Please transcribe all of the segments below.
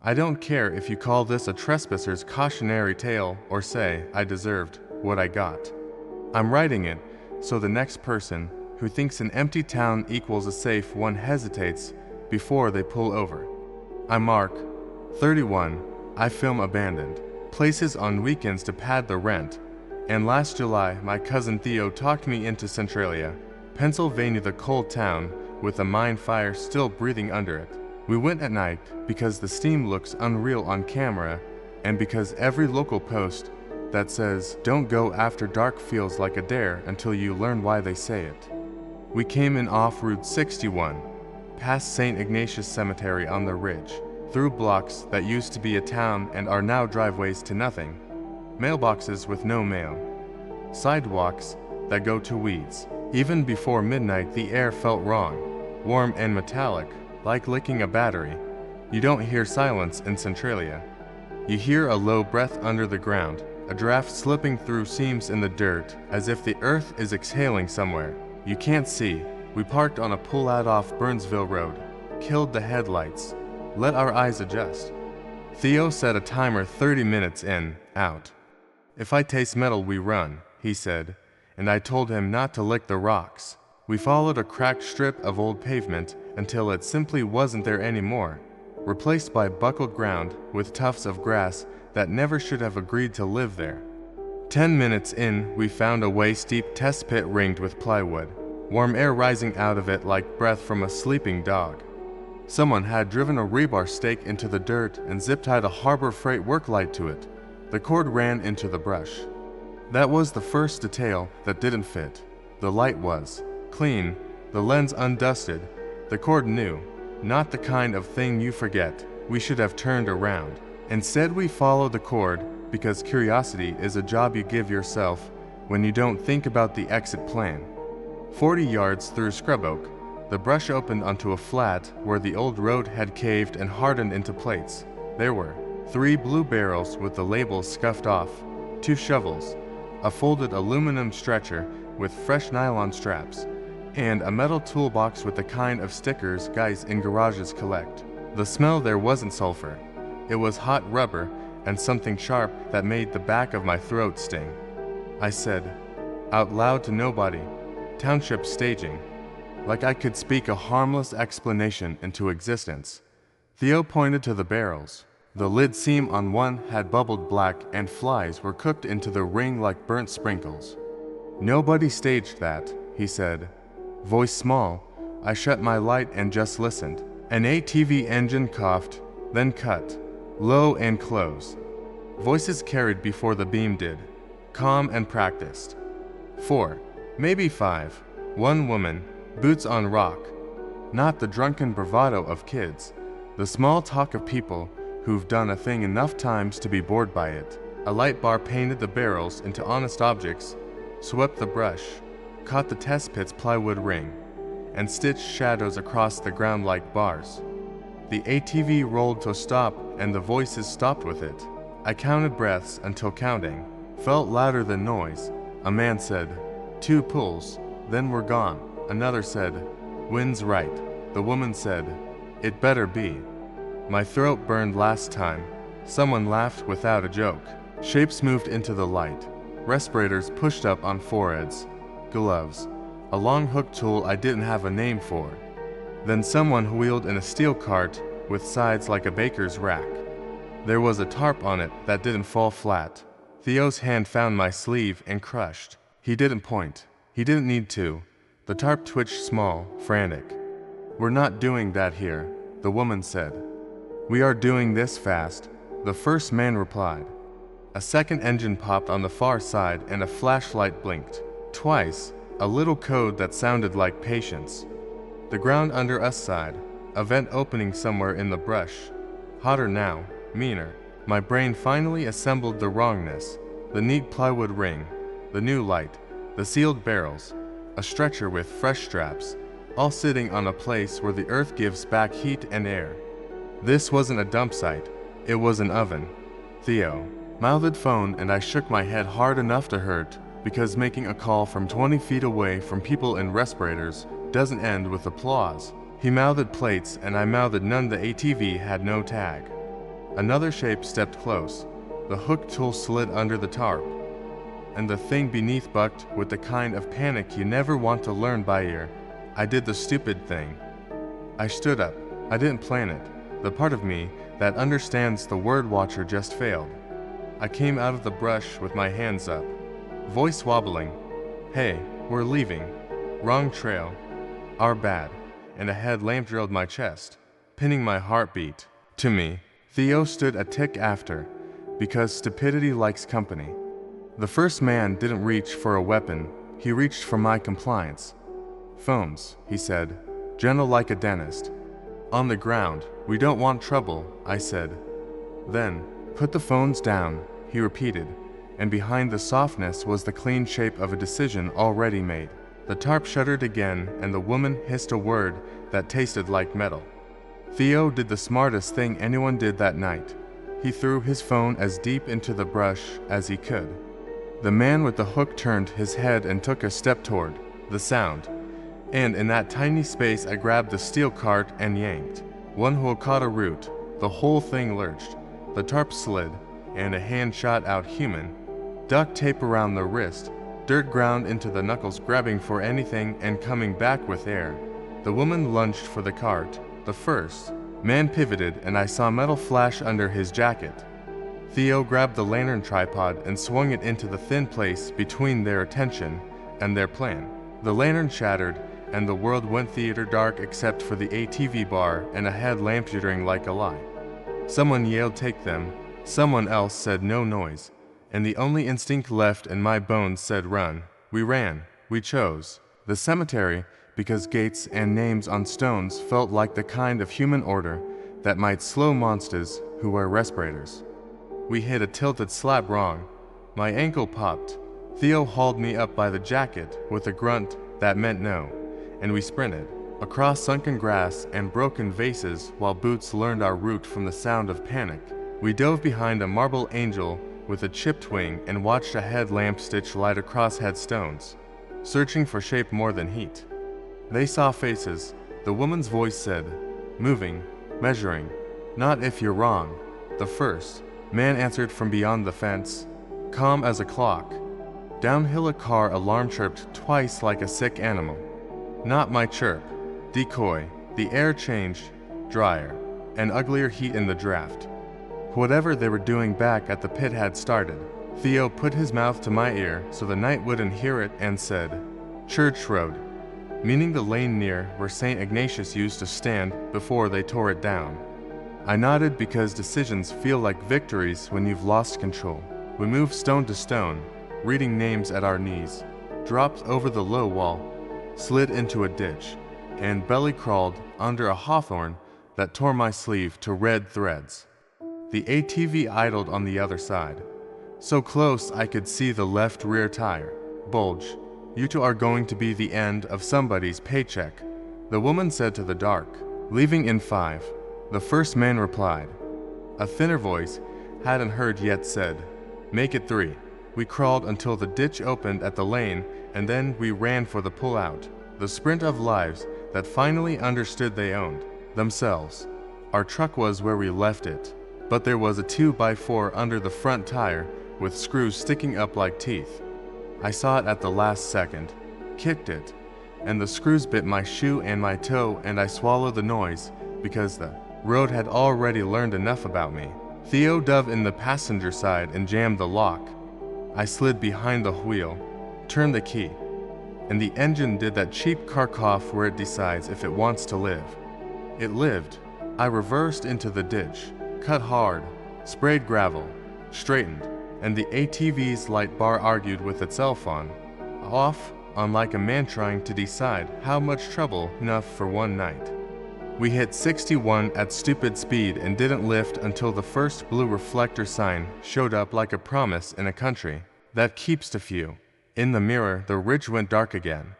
I don't care if you call this a trespasser's cautionary tale or say I deserved what I got. I'm writing it so the next person who thinks an empty town equals a safe one hesitates before they pull over. I'm Mark, 31. I film abandoned places on weekends to pad the rent, and last July my cousin Theo talked me into Centralia, Pennsylvania, the cold town with a mine fire still breathing under it. We went at night because the steam looks unreal on camera and because every local post that says don't go after dark feels like a dare until you learn why they say it. We came in off Route 61, past St. Ignatius Cemetery on the ridge, through blocks that used to be a town and are now driveways to nothing, mailboxes with no mail, sidewalks that go to weeds. Even before midnight the air felt wrong, warm and metallic, like licking a battery. You don't hear silence in Centralia. You hear a low breath under the ground, a draft slipping through seams in the dirt, as if the earth is exhaling somewhere. You can't see. We parked on a pull-out off Burnsville Road, killed the headlights, let our eyes adjust. Theo set a timer 30 minutes in, out. If I taste metal we run, he said, and I told him not to lick the rocks. We followed a cracked strip of old pavement until it simply wasn't there anymore, replaced by buckled ground with tufts of grass that never should have agreed to live there. 10 minutes in, we found a waist-deep test pit ringed with plywood, warm air rising out of it like breath from a sleeping dog. Someone had driven a rebar stake into the dirt and zip-tied a Harbor Freight work light to it. The cord ran into the brush. That was the first detail that didn't fit. The light was clean, the lens undusted, the cord new, not the kind of thing you forget. We should have turned around. Instead we followed the cord because curiosity is a job you give yourself when you don't think about the exit plan. 40 yards through scrub oak, the brush opened onto a flat where the old road had caved and hardened into plates. There were 3 blue barrels with the labels scuffed off, 2 shovels, a folded aluminum stretcher with fresh nylon straps, and a metal toolbox with the kind of stickers guys in garages collect. The smell there wasn't sulfur. It was hot rubber and something sharp that made the back of my throat sting. I said, out loud to nobody, township staging, like I could speak a harmless explanation into existence. Theo pointed to the barrels. The lid seam on one had bubbled black and flies were cooked into the ring like burnt sprinkles. Nobody staged that, he said. Voice small, I shut my light and just listened. An ATV engine coughed, then cut, low and close. Voices carried before the beam did, calm and practiced. 4, maybe 5, one woman, boots on rock. Not the drunken bravado of kids, the small talk of people who've done a thing enough times to be bored by it. A light bar painted the barrels into honest objects, swept the brush, caught the test pit's plywood ring, and stitched shadows across the ground like bars. The ATV rolled to a stop and the voices stopped with it. I counted breaths until counting felt louder than noise. A man said, 2 pulls, then we're gone. Another said, wind's right. The woman said, it better be. My throat burned last time. Someone laughed without a joke. Shapes moved into the light. Respirators pushed up on foreheads. Gloves. A long hook tool I didn't have a name for. Then someone wheeled in a steel cart with sides like a baker's rack. There was a tarp on it that didn't fall flat. Theo's hand found my sleeve and crushed. He didn't point. He didn't need to. The tarp twitched small, frantic. We're not doing that here, the woman said. We are doing this fast, the first man replied. A second engine popped on the far side and a flashlight blinked. Twice, a little code that sounded like patience. The ground under us sighed, a vent opening somewhere in the brush. Hotter now, meaner. My brain finally assembled the wrongness, the neat plywood ring, the new light, the sealed barrels, a stretcher with fresh straps, all sitting on a place where the earth gives back heat and air. This wasn't a dump site, it was an oven. Theo mouthed phone and I shook my head hard enough to hurt, because making a call from 20 feet away from people in respirators doesn't end with applause. He mouthed plates and I mouthed none. The ATV had no tag. Another shape stepped close. The hook tool slid under the tarp, and the thing beneath bucked with the kind of panic you never want to learn by ear. I did the stupid thing. I stood up. I didn't plan it. The part of me that understands the word watcher just failed. I came out of the brush with my hands up, voice wobbling. Hey, we're leaving. Wrong trail. Our bad. And a headlamp drilled my chest, pinning my heartbeat. To me, Theo stood a tick after, because stupidity likes company. The first man didn't reach for a weapon, he reached for my compliance. Phones, he said, gentle like a dentist. On the ground, we don't want trouble, I said. Then, put the phones down, he repeated, and behind the softness was the clean shape of a decision already made. The tarp shuddered again, and the woman hissed a word that tasted like metal. Theo did the smartest thing anyone did that night. He threw his phone as deep into the brush as he could. The man with the hook turned his head and took a step toward the sound, and in that tiny space I grabbed the steel cart and yanked. One hole caught a root, the whole thing lurched, the tarp slid, and a hand shot out human. Duct tape around the wrist, dirt ground into the knuckles, grabbing for anything and coming back with air. The woman lunged for the cart. The first man pivoted and I saw metal flash under his jacket. Theo grabbed the lantern tripod and swung it into the thin place between their attention and their plan. The lantern shattered and the world went theater dark except for the ATV bar and a headlamp jittering like a lie. Someone yelled, "Take them." Someone else said, "No noise." And the only instinct left in my bones said, "Run." We ran. We chose the cemetery because gates and names on stones felt like the kind of human order that might slow monsters who wear respirators. We hit a tilted slab wrong. My ankle popped. Theo hauled me up by the jacket with a grunt that meant no, and we sprinted across sunken grass and broken vases while boots learned our route from the sound of panic. We dove behind a marble angel with a chipped wing and watched a headlamp stitch light across headstones, searching for shape more than heat. They saw faces. The woman's voice said, "Moving, measuring, not if you're wrong." The first man answered from beyond the fence, calm as a clock. Downhill a car alarm chirped twice like a sick animal. Not my chirp. Decoy. The air changed, drier, and uglier heat in the draft. Whatever they were doing back at the pit had started. Theo put his mouth to my ear so the night wouldn't hear it and said, "Church Road," meaning the lane near where St. Ignatius used to stand before they tore it down. I nodded because decisions feel like victories when you've lost control. We moved stone to stone, reading names at our knees, dropped over the low wall, slid into a ditch, and belly crawled under a hawthorn that tore my sleeve to red threads. The ATV idled on the other side, so close I could see the left rear tire bulge. "You two are going to be the end of somebody's paycheck," the woman said to the dark. "Leaving in 5. The first man replied. A thinner voice, hadn't heard yet, said, "Make it 3. We crawled until the ditch opened at the lane, and then we ran for the pull-out. The sprint of lives that finally understood they owned themselves. Our truck was where we left it, but there was a 2x4 under the front tire with screws sticking up like teeth. I saw it at the last second, kicked it, and the screws bit my shoe and my toe, and I swallowed the noise because the road had already learned enough about me." Theo dove in the passenger side and jammed the lock. I slid behind the wheel, turned the key, and the engine did that cheap car cough where it decides if it wants to live. It lived. I reversed into the ditch, cut hard, sprayed gravel, straightened, and the ATV's light bar argued with itself on, like a man trying to decide how much trouble enough for one night. We hit 61 at stupid speed and didn't lift until the first blue reflector sign showed up like a promise in a country that keeps to few. In the mirror, the ridge went dark again.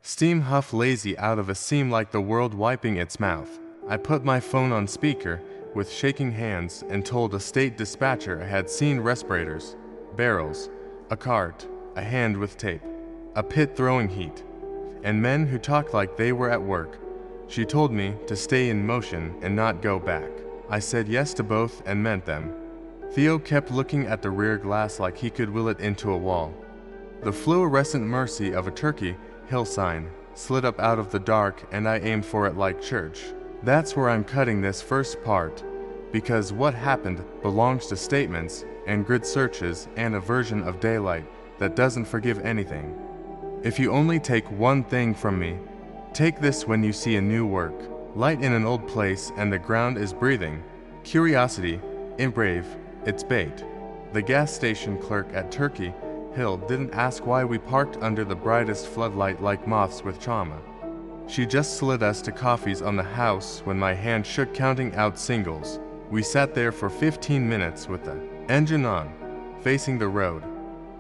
Steam huffed lazy out of a seam like the world wiping its mouth. I put my phone on speaker with shaking hands and told a state dispatcher I had seen respirators, barrels, a cart, a hand with tape, a pit throwing heat, and men who talked like they were at work. She told me to stay in motion and not go back. I said yes to both and meant them. Theo kept looking at the rear glass like he could will it into a wall. The fluorescent mercy of a Turkey Hill sign slid up out of the dark, and I aimed for it like church. That's where I'm cutting this first part, because what happened belongs to statements and grid searches and a version of daylight that doesn't forgive anything. If you only take one thing from me, take this: when you see a new work, light in an old place and the ground is breathing, curiosity, brave, it's bait. The gas station clerk at Turkey Hill didn't ask why we parked under the brightest floodlight like moths with trauma. She just slid us to coffees on the house when my hand shook counting out singles. We sat there for 15 minutes with the engine on, facing the road,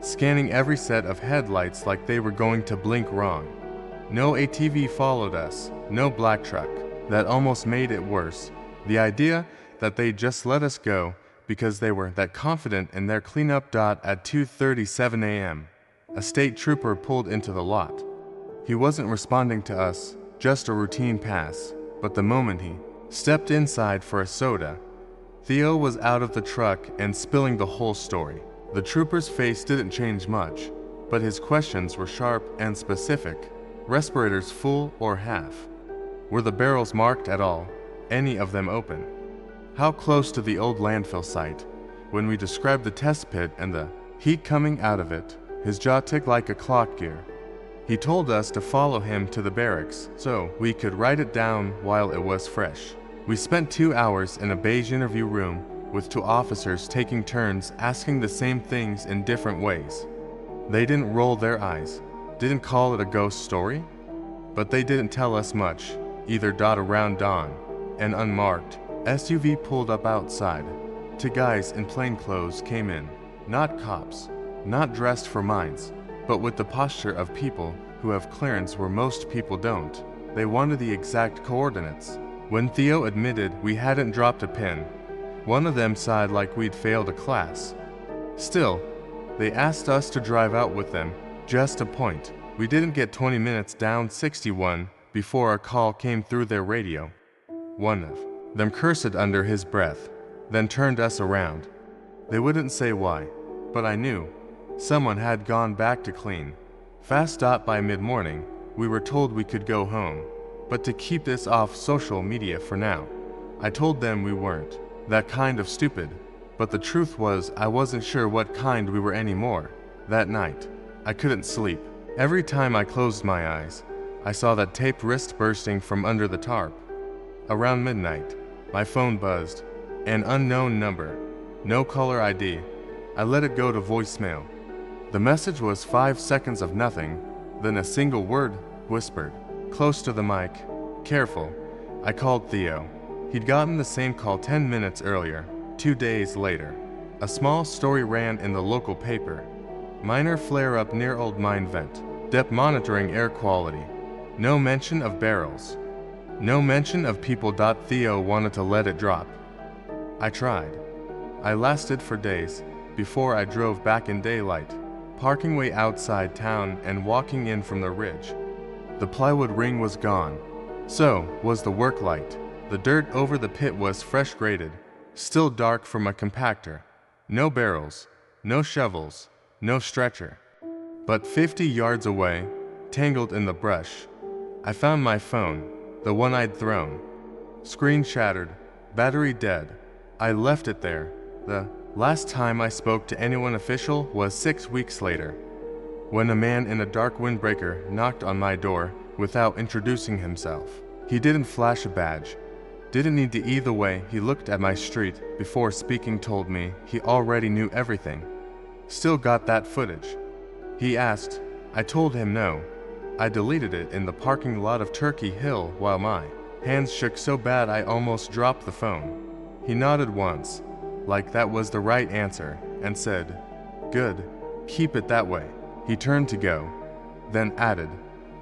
scanning every set of headlights like they were going to blink wrong. No ATV followed us, no black truck. That almost made it worse. The idea that they just let us go because they were that confident in their cleanup. At 2:37 a.m., a state trooper pulled into the lot. He wasn't responding to us, just a routine pass, but the moment he stepped inside for a soda, Theo was out of the truck and spilling the whole story. The trooper's face didn't change much, but his questions were sharp and specific. Respirators full or half? Were the barrels marked at all? Any of them open? How close to the old landfill site? When we described the test pit and the heat coming out of it, his jaw ticked like a clock gear. He told us to follow him to the barracks so we could write it down while it was fresh. We spent 2 hours in a beige interview room with 2 officers taking turns asking the same things in different ways. They didn't roll their eyes, didn't call it a ghost story, but they didn't tell us much either. Around dawn, an unmarked SUV pulled up outside. 2 guys in plain clothes came in, not cops, not dressed for mines, but with the posture of people who have clearance where most people don't. They wanted the exact coordinates. When Theo admitted we hadn't dropped a pin, one of them sighed like we'd failed a class. Still, they asked us to drive out with them, just a point. We didn't get 20 minutes down 61 before a call came through their radio. One of them cursed under his breath, then turned us around. They wouldn't say why, but I knew. Someone had gone back to clean. Fast. By mid-morning, we were told we could go home, but to keep this off social media for now. I told them we weren't that kind of stupid, but the truth was I wasn't sure what kind we were anymore. That night, I couldn't sleep. Every time I closed my eyes, I saw that taped wrist bursting from under the tarp. Around midnight, my phone buzzed. An unknown number. No caller ID. I let it go to voicemail. The message was 5 seconds of nothing, then a single word whispered, close to the mic, "Careful." I called Theo. He'd gotten the same call 10 minutes earlier. 2 days later, a small story ran in the local paper. Minor flare-up near old mine vent. Depth monitoring air quality. No mention of barrels. No mention of people. Theo wanted to let it drop. I tried. I lasted for days before I drove back in daylight, parking way outside town and walking in from the ridge. The plywood ring was gone. So was the work light. The dirt over the pit was fresh graded, still dark from a compactor. No barrels, no shovels, no stretcher. But 50 yards away, tangled in the brush, I found my phone, the one I'd thrown. Screen shattered, battery dead. I left it there. The last time I spoke to anyone official was 6 weeks later, when a man in a dark windbreaker knocked on my door without introducing himself. He didn't flash a badge, didn't need to either way. He looked at my street before speaking, told me he already knew everything. Still got that footage. He asked. I told him no. I deleted it in the parking lot of Turkey Hill while my hands shook so bad I almost dropped the phone. He nodded once, like that was the right answer, and said, "Good, keep it that way." He turned to go, then added,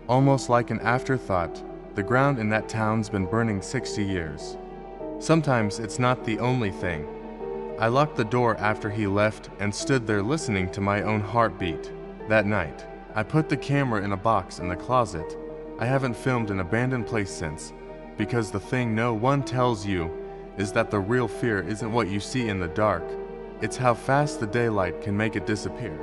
almost like an afterthought, "The ground in that town's been burning 60 years. Sometimes it's not the only thing." I locked the door after he left and stood there listening to my own heartbeat. That night, I put the camera in a box in the closet. I haven't filmed an abandoned place since, because the thing no one tells you is that the real fear isn't what you see in the dark, it's how fast the daylight can make it disappear.